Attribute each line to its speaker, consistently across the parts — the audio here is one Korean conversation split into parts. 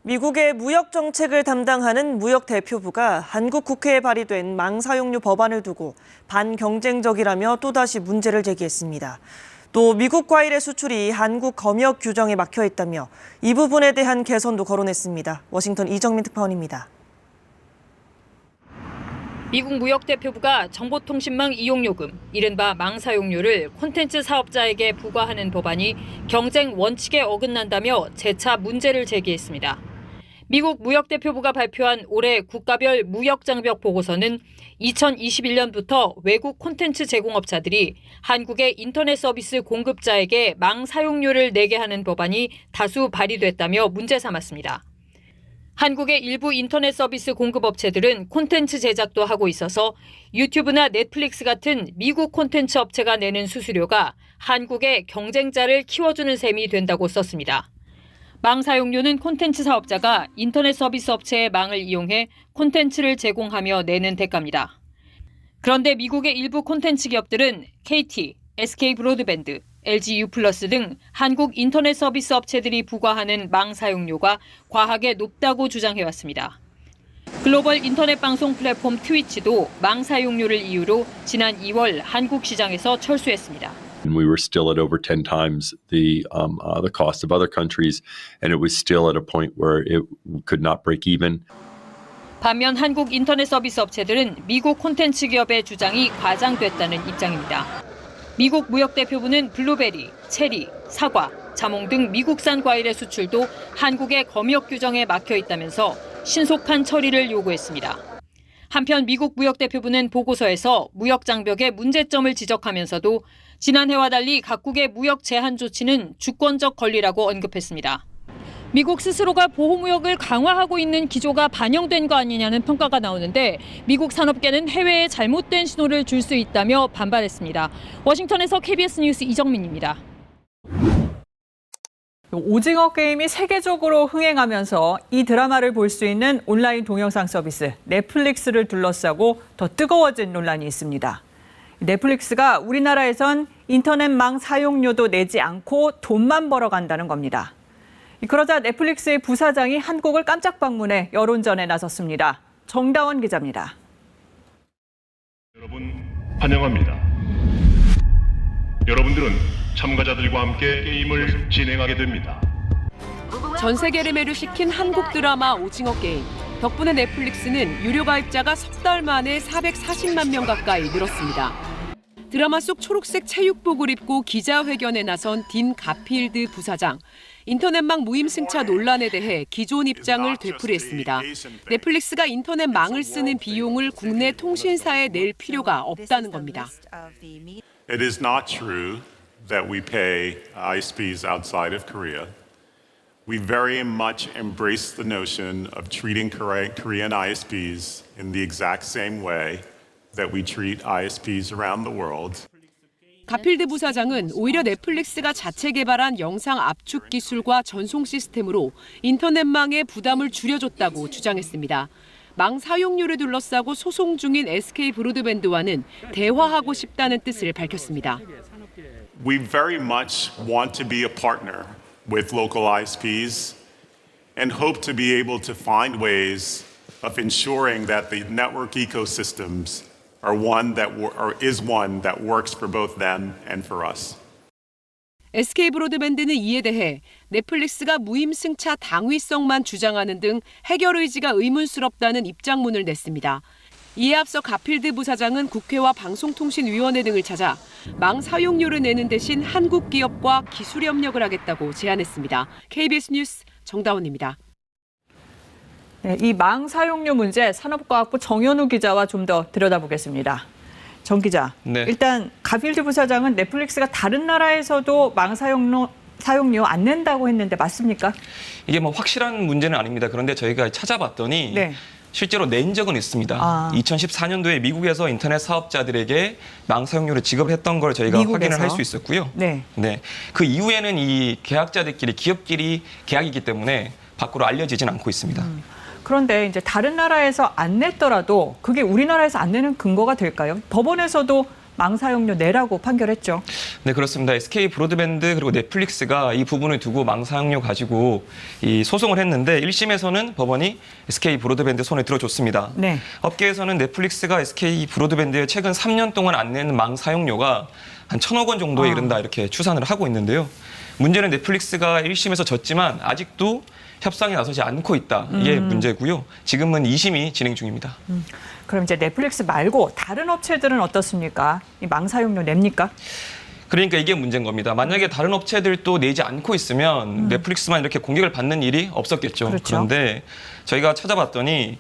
Speaker 1: 미국의 무역 정책을 담당하는 무역대표부가 한국 국회에 발의된 망사용료 법안을 두고 반경쟁적이라며 또다시 문제를 제기했습니다. 또 미국 과일의 수출이 한국 검역 규정에 막혀 있다며 이 부분에 대한 개선도 거론했습니다. 워싱턴 이정민 특파원입니다.
Speaker 2: 미국 무역대표부가 정보통신망 이용요금, 이른바 망사용료를 콘텐츠 사업자에게 부과하는 법안이 경쟁 원칙에 어긋난다며 재차 문제를 제기했습니다. 미국 무역대표부가 발표한 올해 국가별 무역장벽 보고서는 2021년부터 외국 콘텐츠 제공업자들이 한국의 인터넷 서비스 공급자에게 망사용료를 내게 하는 법안이 다수 발의됐다며 문제 삼았습니다. 한국의 일부 인터넷 서비스 공급업체들은 콘텐츠 제작도 하고 있어서 유튜브나 넷플릭스 같은 미국 콘텐츠 업체가 내는 수수료가 한국의 경쟁자를 키워주는 셈이 된다고 썼습니다. 망사용료는 콘텐츠 사업자가 인터넷 서비스 업체의 망을 이용해 콘텐츠를 제공하며 내는 대가입니다. 그런데 미국의 일부 콘텐츠 기업들은 KT, SK 브로드밴드, LG U+ 등 한국 인터넷 서비스 업체들이 부과하는 망사용료가 과하게 높다고 주장해왔습니다. 글로벌 인터넷 방송 플랫폼 트위치도 망사용료를 이유로 지난 2월 한국 시장에서 철수했습니다.
Speaker 3: And we were still at over 10 times the cost of other countries, and it was still at a point where it could not break even.
Speaker 2: 반면 한국 인터넷 서비스 업체들은 미국 콘텐츠 기업의 주장이 과장됐다는 입장입니다. 미국 무역대표부는 블루베리, 체리, 사과, 자몽 등 미국산 과일의 수출도 한국의 검역 규정에 막혀 있다면서 신속한 처리를 요구했습니다. 한편 미국 무역대표부는 보고서에서 무역 장벽의 문제점을 지적하면서도 지난해와 달리 각국의 무역 제한 조치는 주권적 권리라고 언급했습니다. 미국 스스로가 보호무역을 강화하고 있는 기조가 반영된 거 아니냐는 평가가 나오는데 미국 산업계는 해외에 잘못된 신호를 줄 수 있다며 반발했습니다. 워싱턴에서 KBS 뉴스 이정민입니다.
Speaker 4: 오징어 게임이 세계적으로 흥행하면서 이 드라마를 볼 수 있는 온라인 동영상 서비스 넷플릭스를 둘러싸고 더 뜨거워진 논란이 있습니다. 넷플릭스가 우리나라에선 인터넷망 사용료도 내지 않고 돈만 벌어간다는 겁니다. 그러자 넷플릭스의 부사장이 한국을 깜짝 방문해 여론전에 나섰습니다. 정다원 기자입니다.
Speaker 5: 여러분 환영합니다. 여러분들은 참가자들과 함께 게임을 진행하게 됩니다.
Speaker 6: 전 세계를 매료시킨 한국 드라마 오징어 게임. 덕분에 넷플릭스는 유료 가입자가 석 달 만에 440만 명 가까이 늘었습니다. 드라마 속 초록색 체육복을 입고 기자회견에 나선 딘 가필드 부사장. 인터넷망 무임승차 논란에 대해 기존 입장을 되풀이했습니다. 넷플릭스가 인터넷망을 쓰는 비용을 국내 통신사에 낼 필요가 없다는 겁니다.
Speaker 7: It is not true that we pay ISPs outside of Korea. We very much embrace the notion of treating Korean ISPs in the exact same way that we treat ISPs around the world.
Speaker 6: 가필드 부사장은 오히려 넷플릭스가 자체 개발한 영상 압축 기술과 전송 시스템으로 인터넷망의 부담을 줄여줬다고 주장했습니다. 망 사용료를 둘러싸고 소송 중인 SK 브로드밴드와는 대화하고 싶다는 뜻을 밝혔습니다.
Speaker 7: We very much want to be a partner with local ISPs and hope to be able to find ways of ensuring that the network ecosystems is one that works for both them and for us.
Speaker 6: SK 브로드밴드는 이에 대해 넷플릭스가 무임승차 당위성만 주장하는 등 해결 의지가 의문스럽다는 입장문을 냈습니다. 이에 앞서 가필드 부사장은 국회와 방송통신위원회 등을 찾아 망 사용료를 내는 대신 한국 기업과 기술 협력을 하겠다고 제안했습니다. KBS 뉴스 정다원입니다.
Speaker 4: 네, 이 망 사용료 문제 산업과학부 정현우 기자와 좀 더 들여다보겠습니다. 정 기자,
Speaker 8: 네.
Speaker 4: 일단 가필드 부사장은 넷플릭스가 다른 나라에서도 망 사용료 안 낸다고 했는데 맞습니까?
Speaker 8: 이게 뭐 확실한 문제는 아닙니다. 그런데 저희가 찾아봤더니
Speaker 4: 네.
Speaker 8: 실제로 낸 적은 있습니다. 2014년도에 미국에서 인터넷 사업자들에게 망 사용료를 지급했던 걸 저희가
Speaker 4: 미국에서?
Speaker 8: 확인을 할 수 있었고요.
Speaker 4: 네.
Speaker 8: 네. 그 이후에는 이 계약자들끼리 기업끼리 계약이기 때문에 밖으로 알려지진 않고 있습니다.
Speaker 4: 그런데 이제 다른 나라에서 안 냈더라도 그게 우리나라에서 안 내는 근거가 될까요? 법원에서도 망사용료 내라고 판결했죠.
Speaker 8: 네, 그렇습니다. SK 브로드밴드 그리고 넷플릭스가 이 부분을 두고 망사용료 가지고 이 소송을 했는데 1심에서는 법원이 SK 브로드밴드 손에 들어줬습니다.
Speaker 4: 네.
Speaker 8: 업계에서는 넷플릭스가 SK 브로드밴드에 최근 3년 동안 안 내는 망사용료가 한 1,000억 원 정도에 이른다 이렇게 추산을 하고 있는데요. 문제는 넷플릭스가 1심에서 졌지만 아직도 협상에 나서지 않고 있다. 이게 문제고요. 지금은 2심이 진행 중입니다.
Speaker 4: 그럼 이제 넷플릭스 말고 다른 업체들은 어떻습니까? 이 망사용료 냅니까?
Speaker 8: 그러니까 이게 문제인 겁니다. 만약에 다른 업체들도 내지 않고 있으면 넷플릭스만 이렇게 공격을 받는 일이 없었겠죠.
Speaker 4: 그렇죠.
Speaker 8: 그런데 저희가 찾아봤더니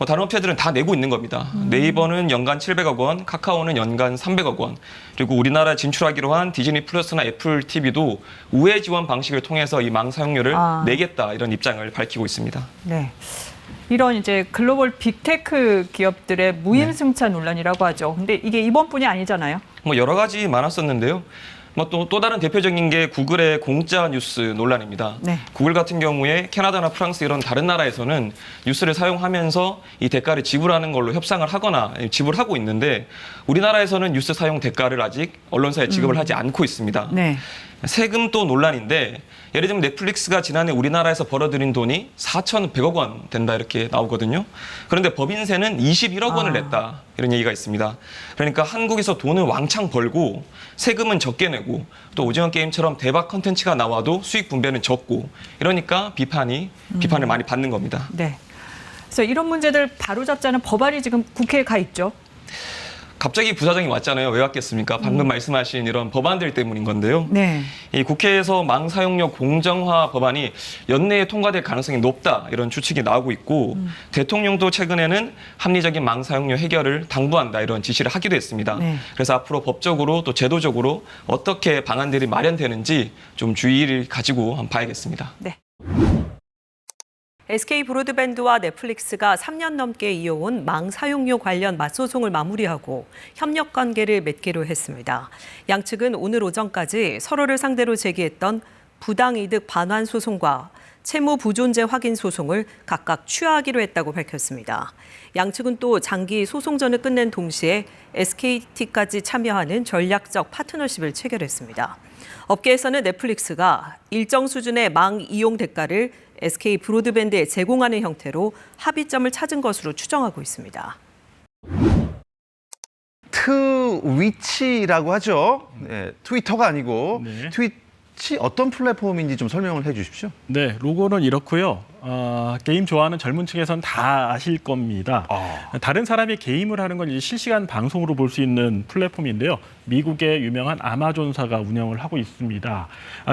Speaker 8: 다른 업체들은 다 내고 있는 겁니다. 네이버는 연간 700억 원, 카카오는 연간 300억 원, 그리고 우리나라 진출하기로 한 디즈니 플러스나 애플 TV도 우회 지원 방식을 통해서 이 망사용료를 내겠다 이런 입장을 밝히고 있습니다.
Speaker 4: 네. 이런 이제 글로벌 빅테크 기업들의 무임승차 논란이라고 하죠. 근데 이게 이번뿐이 아니잖아요.
Speaker 8: 여러 가지 많았었는데요. 또 다른 대표적인 게 구글의 공짜 뉴스 논란입니다.
Speaker 4: 네.
Speaker 8: 구글 같은 경우에 캐나다나 프랑스 이런 다른 나라에서는 뉴스를 사용하면서 이 대가를 지불하는 걸로 협상을 하거나 지불하고 있는데 우리나라에서는 뉴스 사용 대가를 아직 언론사에 지급을 하지 않고 있습니다.
Speaker 4: 네.
Speaker 8: 세금도 논란인데 예를 들면 넷플릭스가 지난해 우리나라에서 벌어들인 돈이 4,100억 원 된다 이렇게 나오거든요. 그런데 법인세는 21억 원을 냈다 이런 얘기가 있습니다. 그러니까 한국에서 돈을 왕창 벌고 세금은 적게 내고 또 오징어 게임처럼 대박 컨텐츠가 나와도 수익 분배는 적고 이러니까 비판을 많이 받는 겁니다.
Speaker 4: 네. 그래서 이런 문제들 바로잡자는 법안이 지금 국회에 가 있죠.
Speaker 8: 갑자기 부사장이 왔잖아요. 왜 왔겠습니까? 방금 말씀하신 이런 법안들 때문인 건데요.
Speaker 4: 네.
Speaker 8: 이 국회에서 망사용료 공정화 법안이 연내에 통과될 가능성이 높다 이런 추측이 나오고 있고 대통령도 최근에는 합리적인 망사용료 해결을 당부한다 이런 지시를 하기도 했습니다.
Speaker 4: 네.
Speaker 8: 그래서 앞으로 법적으로 또 제도적으로 어떻게 방안들이 마련되는지 좀 주의를 가지고 한번 봐야겠습니다.
Speaker 4: 네.
Speaker 9: SK 브로드밴드와 넷플릭스가 3년 넘게 이어온 망사용료 관련 맞소송을 마무리하고 협력 관계를 맺기로 했습니다. 양측은 오늘 오전까지 서로를 상대로 제기했던 부당이득 반환 소송과 채무 부존재 확인 소송을 각각 취하하기로 했다고 밝혔습니다. 양측은 또 장기 소송전을 끝낸 동시에 SKT까지 참여하는 전략적 파트너십을 체결했습니다. 업계에서는 넷플릭스가 일정 수준의 망 이용 대가를 SK 브로드밴드에 제공하는 형태로 합의점을 찾은 것으로 추정하고 있습니다.
Speaker 10: 트위치라고 하죠. 네, 트위터가 아니고
Speaker 11: 네.
Speaker 10: 트위치 어떤 플랫폼인지 좀 설명을 해주십시오.
Speaker 11: 네, 로고는 이렇고요. 게임 좋아하는 젊은 층에서는 다 아실 겁니다. 다른 사람이 게임을 하는 건 이제 실시간 방송으로 볼 수 있는 플랫폼인데요. 미국의 유명한 아마존사가 운영을 하고 있습니다.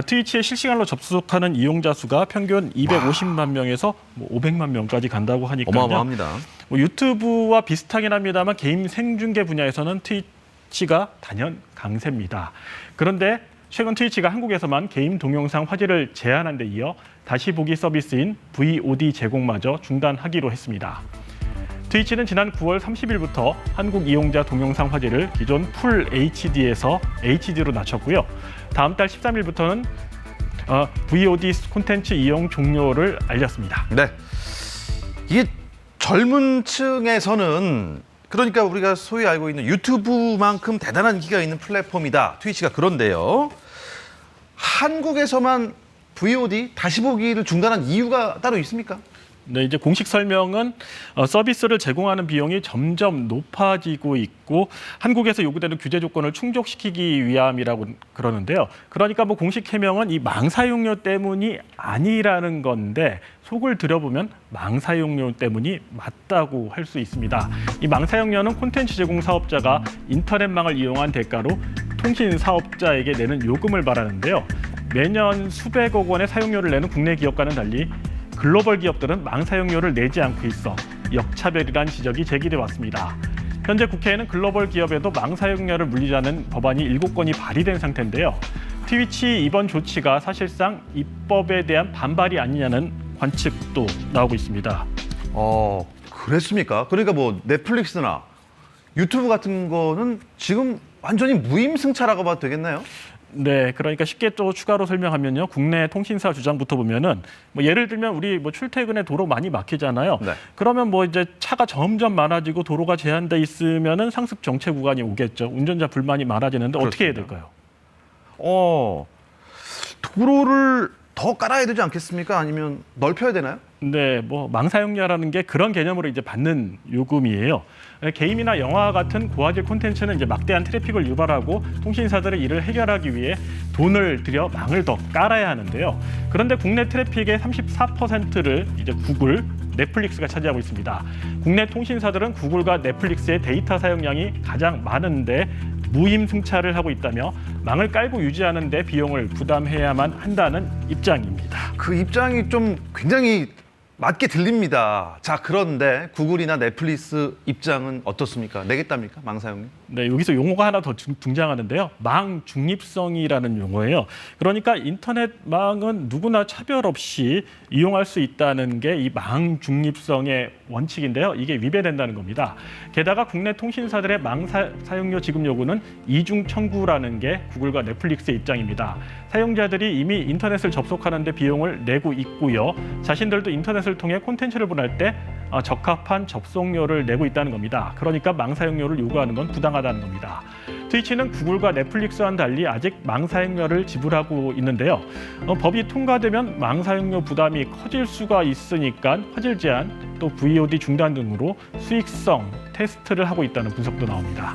Speaker 11: 트위치에 실시간으로 접속하는 이용자 수가 평균 250만 명에서 500만 명까지 간다고 하니까요.
Speaker 10: 어마어마합니다.
Speaker 11: 유튜브와 비슷하긴 합니다만 게임 생중계 분야에서는 트위치가 단연 강세입니다. 그런데 최근 트위치가 한국에서만 게임 동영상 화질을 제한한 데 이어 다시 보기 서비스인 VOD 제공마저 중단하기로 했습니다. 트위치는 지난 9월 30일부터 한국 이용자 동영상 화질을 기존 풀 HD에서 HD로 낮췄고요. 다음 달 13일부터는 VOD 콘텐츠 이용 종료를 알렸습니다.
Speaker 10: 네, 이게 젊은 층에서는 그러니까 우리가 소위 알고 있는 유튜브만큼 대단한 인기가 있는 플랫폼이다. 트위치가 그런데요. 한국에서만 VOD 다시 보기를 중단한 이유가 따로 있습니까?
Speaker 11: 네, 이제 공식 설명은 서비스를 제공하는 비용이 점점 높아지고 있고 한국에서 요구되는 규제 조건을 충족시키기 위함이라고 그러는데요. 그러니까 공식 해명은 이 망사용료 때문이 아니라는 건데 속을 들여보면 망사용료 때문이 맞다고 할 수 있습니다. 이 망사용료는 콘텐츠 제공 사업자가 인터넷망을 이용한 대가로 통신 사업자에게 내는 요금을 말하는데요. 매년 수백억 원의 사용료를 내는 국내 기업과는 달리 글로벌 기업들은 망사용료를 내지 않고 있어 역차별이란 지적이 제기돼 왔습니다. 현재 국회에는 글로벌 기업에도 망사용료를 물리자는 법안이 7건이 발의된 상태인데요. 트위치 이번 조치가 사실상 입법에 대한 반발이 아니냐는 관측도 나오고 있습니다.
Speaker 10: 그랬습니까? 그러니까 넷플릭스나 유튜브 같은 거는 지금 완전히 무임승차라고 봐도 되겠나요?
Speaker 11: 네, 그러니까 쉽게 또 추가로 설명하면요. 국내 통신사 주장부터 보면은 뭐 예를 들면 우리 뭐 출퇴근에 도로 많이 막히잖아요.
Speaker 10: 네.
Speaker 11: 그러면 뭐 이제 차가 점점 많아지고 도로가 제한돼 있으면은 상습 정체 구간이 오겠죠. 운전자 불만이 많아지는데 어떻게 해야 될까요?
Speaker 10: 도로를 더 깔아야 되지 않겠습니까? 아니면 넓혀야 되나요?
Speaker 11: 네, 뭐 망사용료라는 게 그런 개념으로 이제 받는 요금이에요. 게임이나 영화 같은 고화질 콘텐츠는 이제 막대한 트래픽을 유발하고 통신사들의 이를 해결하기 위해 돈을 들여 망을 더 깔아야 하는데요. 그런데 국내 트래픽의 34%를 이제 구글, 넷플릭스가 차지하고 있습니다. 국내 통신사들은 구글과 넷플릭스의 데이터 사용량이 가장 많은데 무임승차를 하고 있다며 망을 깔고 유지하는 데 비용을 부담해야만 한다는 입장입니다.
Speaker 10: 그 입장이 좀 굉장히 맞게 들립니다. 자, 그런데 구글이나 넷플릭스 입장은 어떻습니까? 내겠답니까? 망사용료?
Speaker 11: 네, 여기서 용어가 하나 더 등장하는데요. 망 중립성이라는 용어예요. 그러니까 인터넷망은 누구나 차별 없이 이용할 수 있다는 게 이 망 중립성의 원칙인데요. 이게 위배된다는 겁니다. 게다가 국내 통신사들의 망 사용료 지급 요구는 이중 청구라는 게 구글과 넷플릭스의 입장입니다. 사용자들이 이미 인터넷을 접속하는 데 비용을 내고 있고요. 자신들도 인터넷을 통해 콘텐츠를 보낼 때 적합한 접속료를 내고 있다는 겁니다. 그러니까 망 사용료를 요구하는 건 부당하다는 겁니다. 트위치는 구글과 넷플릭스와는 달리 아직 망 사용료를 지불하고 있는데요. 법이 통과되면 망 사용료 부담이 커질 수가 있으니까 화질 제한, 또 VOD 중단 등으로 수익성 테스트를 하고 있다는 분석도 나옵니다.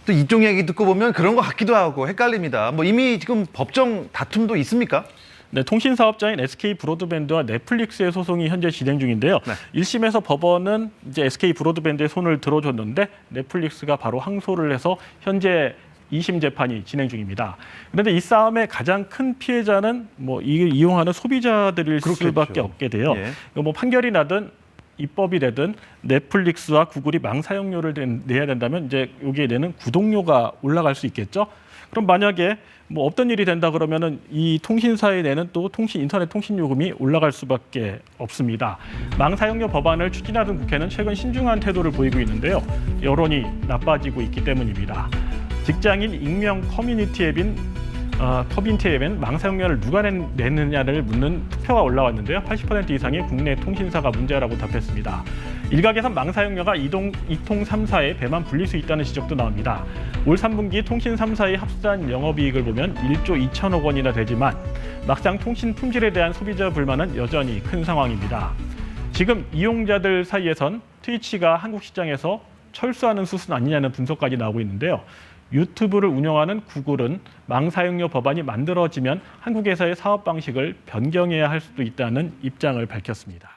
Speaker 10: 또 이쪽 얘기 듣고 보면 그런 것 같기도 하고 헷갈립니다. 뭐 이미 지금 법정 다툼도 있습니까?
Speaker 11: 네, 통신사업자인 SK 브로드밴드와 넷플릭스의 소송이 현재 진행 중인데요.
Speaker 10: 네.
Speaker 11: 1심에서 법원은 이제 SK 브로드밴드의 손을 들어줬는데 넷플릭스가 바로 항소를 해서 현재 2심 재판이 진행 중입니다. 그런데 이 싸움의 가장 큰 피해자는 뭐 이걸 이용하는 소비자들일
Speaker 10: 그렇겠죠.
Speaker 11: 수밖에 없게 돼요.
Speaker 10: 예.
Speaker 11: 뭐 판결이 나든 입법이 되든 넷플릭스와 구글이 망 사용료를 내야 된다면 이제 여기에 내는 구독료가 올라갈 수 있겠죠. 그럼 만약에 뭐 없던 일이 된다 그러면은 이 통신사에 내는 또 인터넷 통신 요금이 올라갈 수밖에 없습니다. 망 사용료 법안을 추진하던 국회는 최근 신중한 태도를 보이고 있는데요. 여론이 나빠지고 있기 때문입니다. 직장인 익명 커뮤니티 앱인 망 사용료를 누가 내느냐를 묻는 투표가 올라왔는데요. 80% 이상이 국내 통신사가 문제라고 답했습니다. 일각에선 망 사용료가 이통 3사의 배만 불릴 수 있다는 지적도 나옵니다. 올 3분기 통신 3사의 합산 영업이익을 보면 1조 2천억 원이나 되지만 막상 통신 품질에 대한 소비자 불만은 여전히 큰 상황입니다. 지금 이용자들 사이에선 트위치가 한국 시장에서 철수하는 수순 아니냐는 분석까지 나오고 있는데요. 유튜브를 운영하는 구글은 망 사용료 법안이 만들어지면 한국에서의 사업 방식을 변경해야 할 수도 있다는 입장을 밝혔습니다.